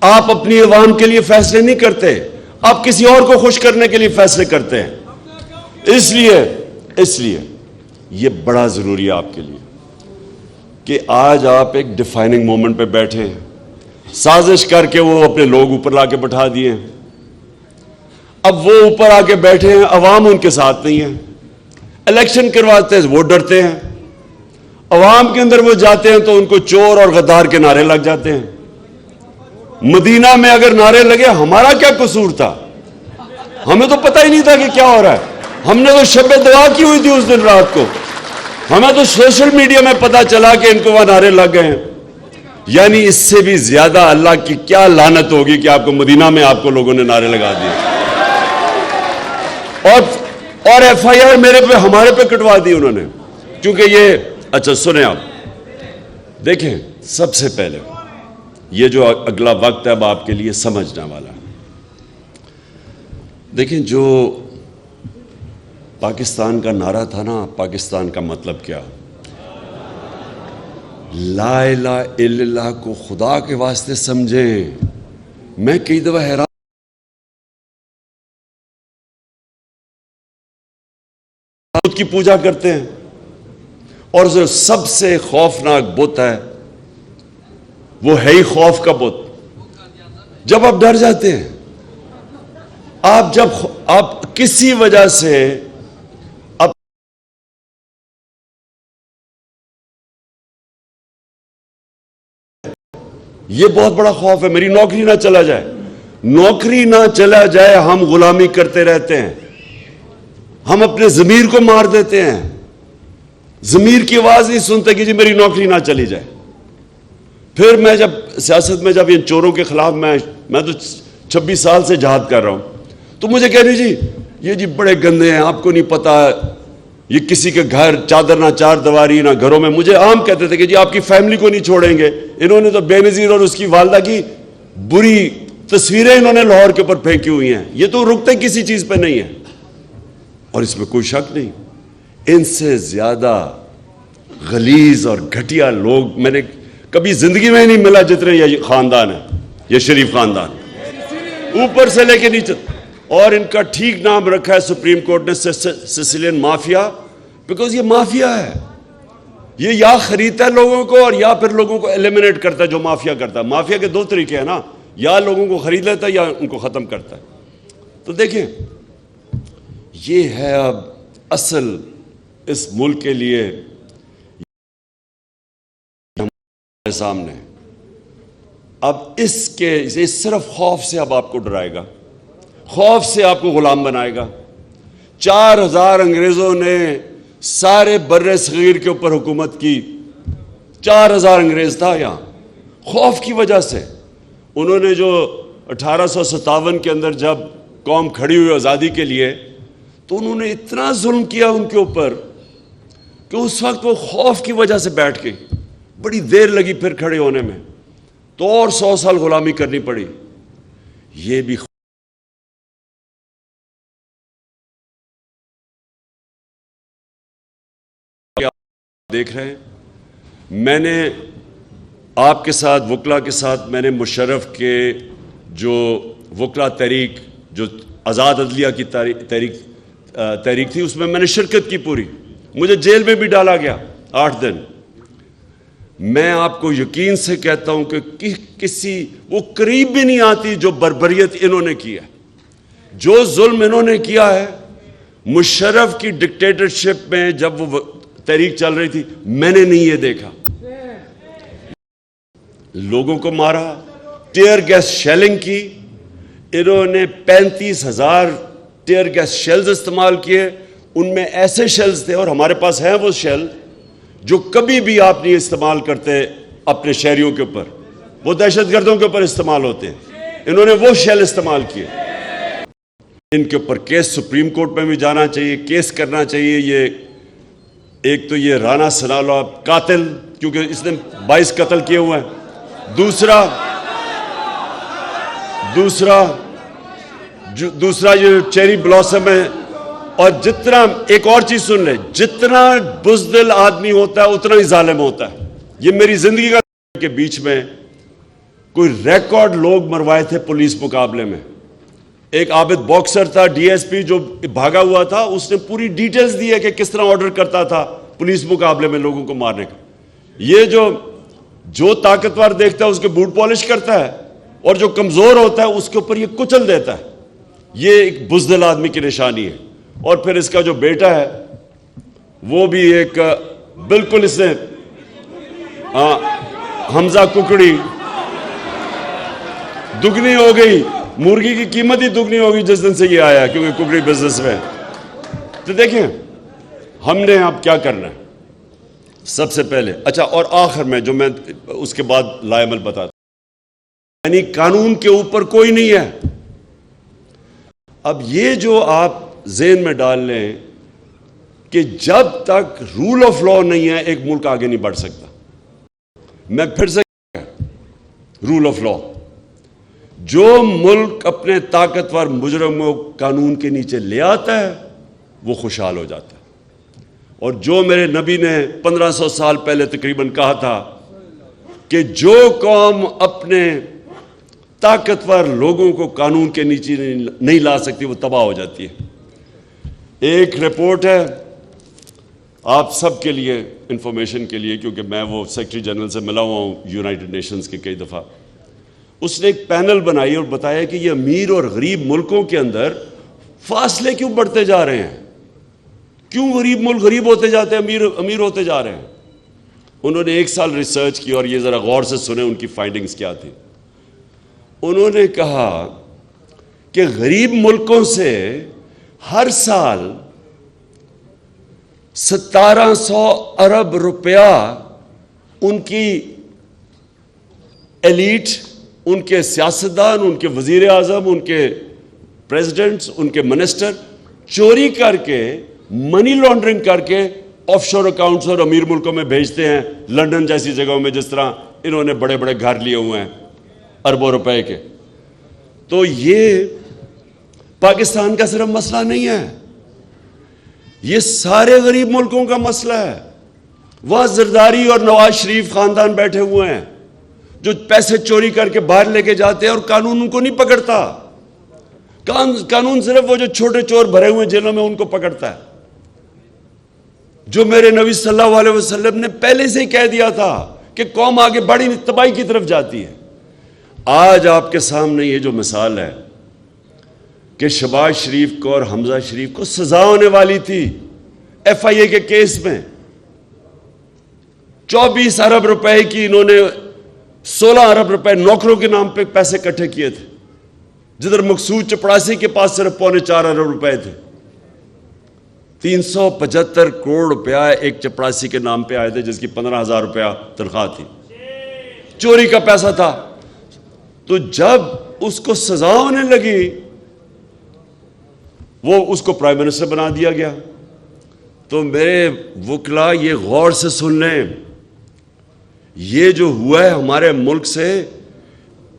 آپ اپنی عوام کے لیے فیصلے نہیں کرتے، آپ کسی اور کو خوش کرنے کے لیے فیصلے کرتے ہیں۔ اس لیے یہ بڑا ضروری ہے آپ کے لیے کہ آج آپ ایک ڈیفائننگ مومنٹ پہ بیٹھے ہیں۔ سازش کر کے وہ اپنے لوگ اوپر لا کے بٹھا دیے ہیں، اب وہ اوپر آ کے بیٹھے ہیں، عوام ان کے ساتھ نہیں ہے۔ الیکشن کرواتے ہیں وہ ڈرتے ہیں، عوام کے اندر وہ جاتے ہیں تو ان کو چور اور غدار کے نعرے لگ جاتے ہیں۔ مدینہ میں اگر نعرے لگے ہمارا کیا قصور تھا؟ ہمیں تو پتہ ہی نہیں تھا کہ کیا ہو رہا ہے، ہم نے تو شب دعا کی ہوئی تھی اس دن رات کو، ہمیں تو سوشل میڈیا میں پتہ چلا کہ ان کو وہ نعرے لگ گئے ہیں۔ یعنی اس سے بھی زیادہ اللہ کی کیا لعنت ہوگی کہ آپ کو مدینہ میں آپ کو لوگوں نے نعرے لگا دیے اور ایف آئی آر میرے پہ ہمارے پہ کٹوا دی انہوں نے، کیونکہ یہ اچھا سنیں آپ دیکھیں، سب سے پہلے یہ جو اگلا وقت ہے اب آپ کے لیے سمجھنے والا، دیکھیں جو پاکستان کا نعرہ تھا نا، پاکستان کا مطلب کیا؟ لا الہ الا اللہ کو خدا کے واسطے سمجھیں۔ میں کئی دفعہ حیران بت کی پوجا کرتے ہیں، اور جو سب سے خوفناک بت ہے وہ ہے ہی خوف کا بت۔ جب آپ ڈر جاتے ہیں، آپ کسی وجہ سے یہ بہت بڑا خوف ہے، میری نوکری نہ چلا جائے، نوکری نہ چلا جائے، ہم غلامی کرتے رہتے ہیں، ہم اپنے ضمیر کو مار دیتے ہیں، ضمیر کی آواز نہیں سنتے کہ جی میری نوکری نہ چلی جائے۔ پھر میں جب سیاست میں جب ان چوروں کے خلاف میں تو 26 سال سے جہاد کر رہا ہوں، تو مجھے کہہ رہی جی یہ جی بڑے گندے ہیں، آپ کو نہیں پتا، یہ کسی کے گھر چادر نہ چار دیواری نہ گھروں میں، مجھے عام کہتے تھے کہ جی آپ کی فیملی کو نہیں چھوڑیں گے، انہوں نے تو بے نظیر اور اس کی والدہ کی بری تصویریں انہوں نے لاہور کے اوپر پھینکی ہوئی ہیں، یہ تو رکتے کسی چیز پہ نہیں ہے، اور اس میں کوئی شک نہیں۔ ان سے زیادہ غلیظ اور گھٹیا لوگ میں نے کبھی زندگی میں نہیں ملا جتنے یہ خاندان ہے، یہ شریف خاندان، اوپر سے لے کے نیچے، اور ان کا ٹھیک نام رکھا ہے سپریم کورٹ نے سسیلین مافیا، بیکاز یہ مافیا ہے، یہ یا خریدتا ہے لوگوں کو اور یا پھر لوگوں کو ایلیمنیٹ کرتا ہے، جو مافیا کرتا ہے۔ مافیا کے دو طریقے ہیں نا، یا لوگوں کو خرید لیتا ہے یا ان کو ختم کرتا ہے۔ تو دیکھیں یہ ہے اب اصل اس ملک کے لیے ہمارے سامنے، اب اس صرف خوف سے اب آپ کو ڈرائے گا، خوف سے آپ کو غلام بنائے گا۔ 4000 انگریزوں نے سارے بر صغیر کے اوپر حکومت کی، 4000 انگریز تھا یہاں، خوف کی وجہ سے انہوں نے جو 1857 کے اندر جب قوم کھڑی ہوئی آزادی کے لیے، تو انہوں نے اتنا ظلم کیا ان کے اوپر کہ اس وقت وہ خوف کی وجہ سے بیٹھ گئی، بڑی دیر لگی پھر کھڑے ہونے میں، تو اور 100 سال غلامی کرنی پڑی۔ یہ بھی دیکھ رہے ہیں، میں نے آپ کے ساتھ وکلا کے ساتھ میں نے مشرف کے جو وکلا تحریک جو آزاد عدلیہ کی تحریک تھی، اس میں میں نے شرکت کی پوری، مجھے جیل میں بھی ڈالا گیا 8 دن۔ میں آپ کو یقین سے کہتا ہوں کہ کسی وہ قریب بھی نہیں آتی جو بربریت انہوں نے کی ہے، جو ظلم انہوں نے کیا ہے۔ مشرف کی ڈکٹیٹرشپ میں جب وہ تحریک چل رہی تھی، میں نے نہیں یہ دیکھا، لوگوں کو مارا، ٹیئر گیس شیلنگ کی، انہوں نے 35,000 ٹیئر گیس شیلز استعمال کیے، ان میں ایسے شیلز تھے اور ہمارے پاس ہیں وہ شیل جو کبھی بھی آپ نہیں استعمال کرتے اپنے شہریوں کے اوپر، وہ دہشت گردوں کے اوپر استعمال ہوتے ہیں، انہوں نے وہ شیل استعمال کیے۔ ان کے اوپر کیس سپریم کورٹ میں بھی جانا چاہیے، کیس کرنا چاہیے۔ یہ ایک تو یہ رانا ثناءاللہ قاتل، کیونکہ اس نے 22 قتل کیے ہوئے ہیں، دوسرا یہ چیری بلاسم ہے، اور جتنا ایک اور چیز سن لیں، جتنا بزدل آدمی ہوتا ہے اتنا ہی ظالم ہوتا ہے۔ یہ میری زندگی کا کے بیچ میں کوئی ریکارڈ لوگ مروائے تھے پولیس مقابلے میں. ایک عابد باکسر تھا ڈی ایس پی جو بھاگا ہوا تھا, اس نے پوری ڈیٹیلز دی ہے کہ کس طرح آرڈر کرتا تھا پولیس مقابلے میں لوگوں کو مارنے کا. یہ جو طاقتور دیکھتا ہے اس کے بوٹ پالش کرتا ہے, اور جو کمزور ہوتا ہے اس کے اوپر یہ کچل دیتا ہے. یہ ایک بزدل آدمی کی نشانی ہے. اور پھر اس کا جو بیٹا ہے وہ بھی ایک بالکل اس نے حمزہ ککڑی دگنی ہو گئی, مرغی کی قیمت ہی دگنی ہو گئی جس دن سے یہ آیا, کیونکہ ککڑی بزنس میں. تو دیکھیں ہم نے اب کیا کرنا ہے. سب سے پہلے اور آخر میں جو میں اس کے بعد لائے عمل بتاتا ہوں, یعنی قانون کے اوپر کوئی نہیں ہے. اب یہ جو آپ ذہن میں ڈال لیں کہ جب تک رول آف لا نہیں ہے ایک ملک آگے نہیں بڑھ سکتا. میں پھر سے رول آف لا, جو ملک اپنے طاقتور مجرموں کو قانون کے نیچے لے آتا ہے وہ خوشحال ہو جاتا ہے. اور جو میرے نبی نے 1500 سال پہلے تقریباً کہا تھا کہ جو قوم اپنے طاقتور لوگوں کو قانون کے نیچے نہیں لا سکتی وہ تباہ ہو جاتی ہے. ایک رپورٹ ہے آپ سب کے لیے انفارمیشن کے لیے, کیونکہ میں وہ سیکرٹری جنرل سے ملا ہوا ہوں یونائٹڈ نیشنز کے کئی دفعہ. اس نے ایک پینل بنائی اور بتایا کہ یہ امیر اور غریب ملکوں کے اندر فاصلے کیوں بڑھتے جا رہے ہیں, کیوں غریب ملک غریب ہوتے جاتے ہیں, امیر ہوتے جا رہے ہیں. انہوں نے 1 سال ریسرچ کی, اور یہ ذرا غور سے سنیں ان کی فائنڈنگز کیا تھی. انہوں نے کہا کہ غریب ملکوں سے ہر سال 1700 ارب روپیہ ان کی ایلیٹ, ان کے سیاستدان, ان کے وزیر اعظم, ان کے پریزیڈنٹس, ان کے منسٹر چوری کر کے, منی لانڈرنگ کر کے آف شور اکاؤنٹس اور امیر ملکوں میں بھیجتے ہیں, لندن جیسی جگہوں میں, جس طرح انہوں نے بڑے بڑے گھر لیے ہوئے ہیں اربوں روپے کے. تو یہ پاکستان کا صرف مسئلہ نہیں ہے, یہ سارے غریب ملکوں کا مسئلہ ہے. وہاں زرداری اور نواز شریف خاندان بیٹھے ہوئے ہیں جو پیسے چوری کر کے باہر لے کے جاتے ہیں اور قانون ان کو نہیں پکڑتا. قانون صرف وہ جو چھوٹے چور بھرے ہوئے جیلوں میں ان کو پکڑتا ہے. جو میرے نبی صلی اللہ علیہ وسلم نے پہلے سے ہی کہہ دیا تھا کہ قوم آگے بڑی تباہی کی طرف جاتی ہے. آج آپ کے سامنے یہ جو مثال ہے کہ شہباز شریف کو اور حمزہ شریف کو سزا ہونے والی تھی ایف آئی اے کے کیس میں, 24 ارب روپے کی انہوں نے 16 ارب روپے نوکروں کے نام پہ پیسے اکٹھے کیے تھے, جدھر مقصود چپڑاسی کے پاس صرف 4.25 ارب روپے تھے. 375 کروڑ روپیہ ایک چپڑاسی کے نام پہ آئے تھے جس کی 15,000 روپیہ تنخواہ تھی, چوری کا پیسہ تھا. تو جب اس کو سزا ہونے لگی وہ اس کو پرائم منسٹر بنا دیا گیا. تو میرے وکلا یہ غور سے سن لیں, یہ جو ہوا ہے ہمارے ملک سے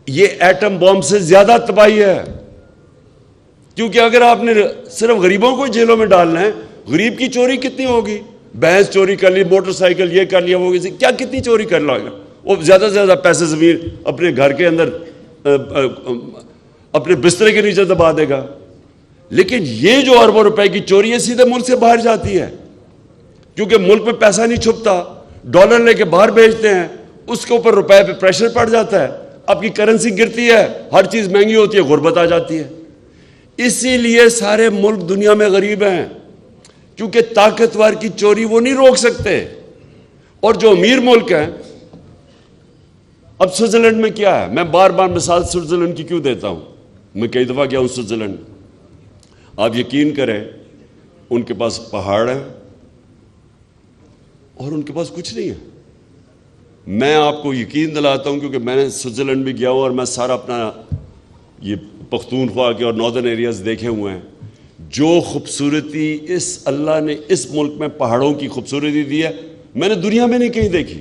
یہ ایٹم بم سے زیادہ تباہی ہے. کیونکہ اگر آپ نے صرف غریبوں کو جیلوں میں ڈالنا ہے, غریب کی چوری کتنی ہوگی, بھینس چوری کر لی, موٹر سائیکل یہ کر لیا, وہ کیا کتنی چوری کر لے گا, وہ زیادہ سے زیادہ پیسے زمین اپنے گھر کے اندر اپنے بسترے کے نیچے دبا دے گا. لیکن یہ جو اربوں روپے کی چوری ہے سیدھے ملک سے باہر جاتی ہے, کیونکہ ملک میں پیسہ نہیں چھپتا, ڈالر لے کے باہر بھیجتے ہیں, اس کے اوپر روپے پہ پریشر پڑ جاتا ہے, آپ کی کرنسی گرتی ہے, ہر چیز مہنگی ہوتی ہے, غربت آ جاتی ہے. اسی لیے سارے ملک دنیا میں غریب ہیں, کیونکہ طاقتور کی چوری وہ نہیں روک سکتے. اور جو امیر ملک ہیں, اب سوئٹزرلینڈ میں کیا ہے, میں بار بار مثال سوئٹزرلینڈ کی کیوں دیتا ہوں, میں کئی دفعہ گیا ہوں سوئٹزرلینڈ. آپ یقین کریں ان کے پاس پہاڑ ہیں اور ان کے پاس کچھ نہیں ہے. میں آپ کو یقین دلاتا ہوں کیونکہ میں نے سوئٹزرلینڈ بھی گیا ہوں اور میں سارا اپنا یہ پختونخوا کے اور ناردرن ایریاز دیکھے ہوئے ہیں. جو خوبصورتی اس اللہ نے اس ملک میں پہاڑوں کی خوبصورتی دی ہے میں نے دنیا میں نہیں کہیں دیکھی.